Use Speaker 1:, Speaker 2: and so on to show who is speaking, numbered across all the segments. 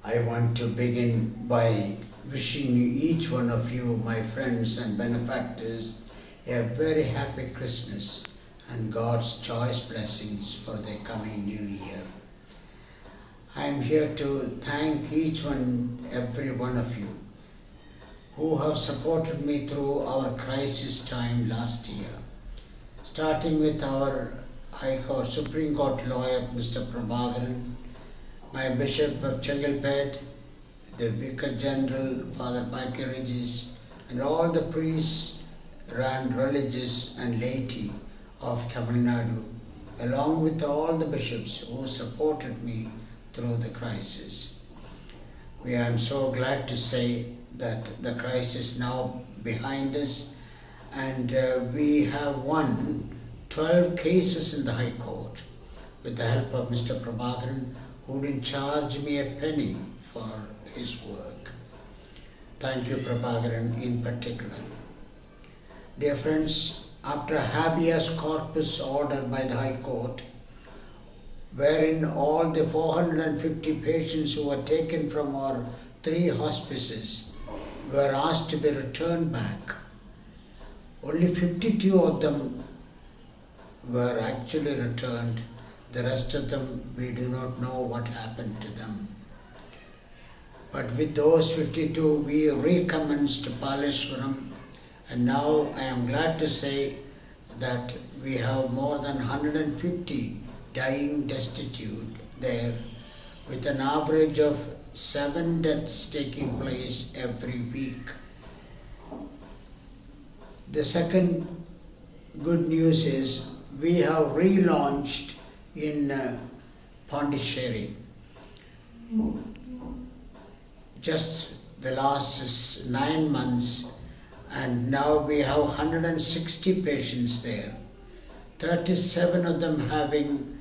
Speaker 1: I want to begin by wishing each one of you, my friends and benefactors, a very happy Christmas and God's choice blessings for the coming new year. I am here to thank each every one of you who have supported me through our crisis time last year, starting with our High Court, Supreme Court lawyer, Mr. Prabhakaran, my Bishop of Chengalpet, the Vicar General, Father Paikirajis, and all the priests and religious and laity of Tamil Nadu, along with all the bishops who supported me through the crisis. I am so glad to say that the crisis is now behind us, and we have won 12 cases in the High Court with the help of Mr. Prabhakaran, who didn't charge me a penny for his work. Thank you, Prabhakaran, in particular. Dear friends, after a habeas corpus order by the High Court, wherein all the 450 patients who were taken from our 3 hospices were asked to be returned back, only 52 of them were actually returned. The rest of them, we do not know what happened to them. But with those 52, we recommenced Paleshwaram, and now I am glad to say that we have more than 150 dying destitute there, with an average of 7 deaths taking place every week. The second good news is we have relaunched in Pondicherry. Just the last 9 months, and now we have 160 patients there, 37 of them having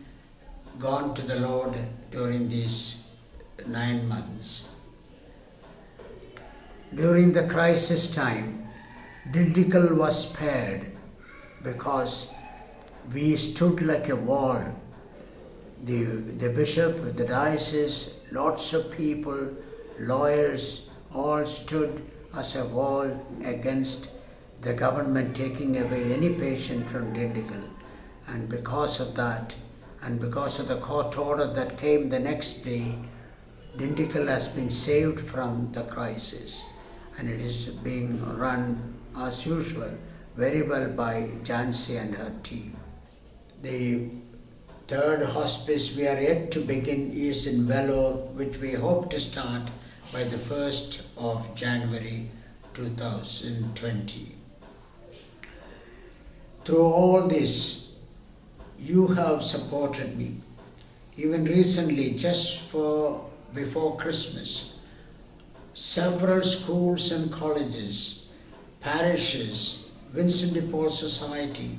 Speaker 1: gone to the Lord during these 9 months. During the crisis time, Dindigul was spared because we stood like a wall. The bishop, the diocese, lots of people, lawyers, all stood as a wall against the government taking away any patient from Dindigul. And because of that, and because of the court order that came the next day, Dindigul has been saved from the crisis, and it is being run as usual very well by Jansi and her team. The third hospice we are yet to begin is in Vellore, which we hope to start by the 1st of January 2020. Through all this, you have supported me. Even recently, just before Christmas, several schools and colleges, parishes, Vincent de Paul Society,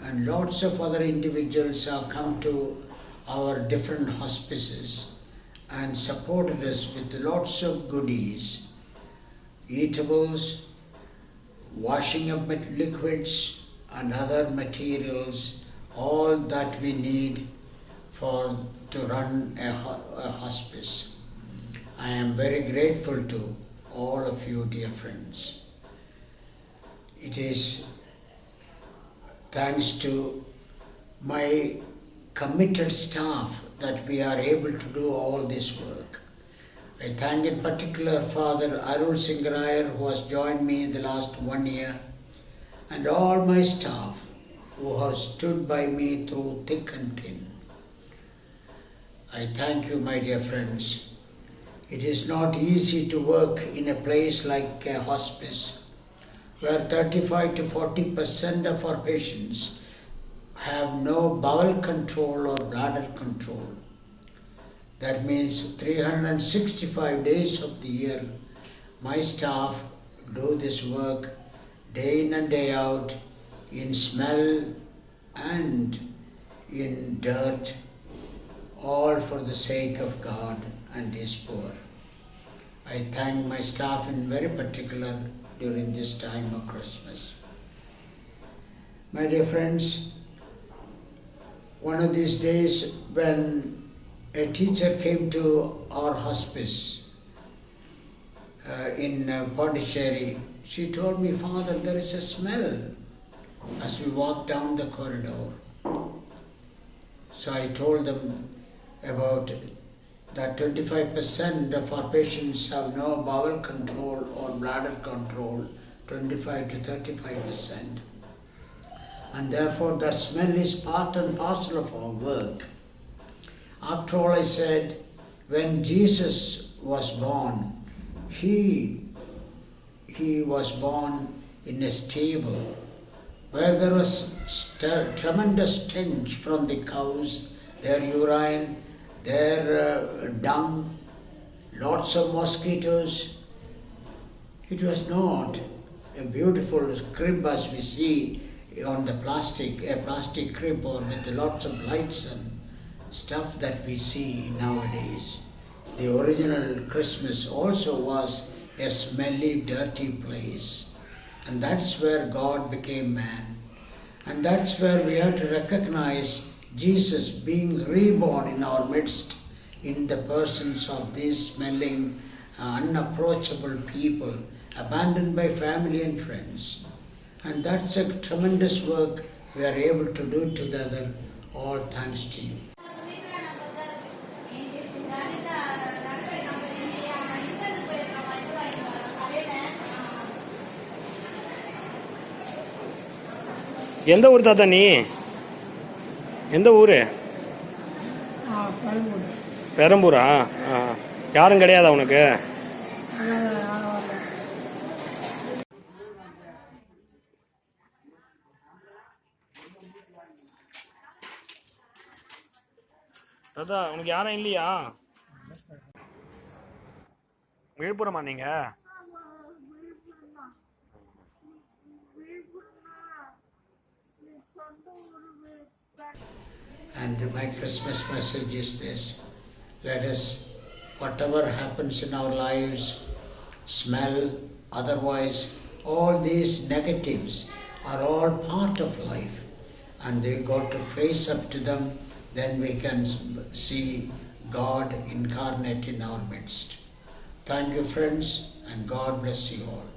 Speaker 1: and lots of other individuals have come to our different hospices and supported us with lots of goodies, eatables, washing up liquids and other materials, all that we need to run a hospice. I am very grateful to all of you, dear friends. It is thanks to my committed staff that we are able to do all this work. I thank in particular Father Arul Singarayar, who has joined me in the last 1 year, and all my staff who have stood by me through thick and thin. I thank you, my dear friends. It is not easy to work in a place like a hospice, where 35 to 40% of our patients have no bowel control or bladder control. That means 365 days of the year, my staff do this work day in and day out, in smell and in dirt, all for the sake of God and His poor. I thank my staff in very particular during this time of Christmas. My dear friends, one of these days when a teacher came to our hospice in Pondicherry. She told me, Father, there is a smell as we walked down the corridor. So I told them about that 25% of our patients have no bowel control or bladder control, 25 to 35%. And therefore the smell is part and parcel of our work. After all, I said, when Jesus was born, he was born in a stable where there was tremendous stench from the cows, their urine, their dung, lots of mosquitoes. It was not a beautiful crib as we see on the a plastic crib or with lots of lights and stuff that we see nowadays. The original Christmas also was a smelly, dirty place. And that's where God became man. And that's where we have to recognize Jesus being reborn in our midst in the persons of these smelling, unapproachable people, abandoned by family and friends. And that's a tremendous work we are able to do together, all thanks to you.
Speaker 2: எந்த ஊர் தாத்தா நீ? எந்த ஊர்? பெரம்பூரா? யாரும் கிடையாதா உனக்கு? தாத்தா உனக்கு யாரும் இல்லையா? விழுப்புரமா நீங்க?
Speaker 1: And my Christmas message is this: let us, whatever happens in our lives, smell, otherwise, all these negatives are all part of life, and they got to face up to them. Then we can see God incarnate in our midst. Thank you, friends, and God bless you all.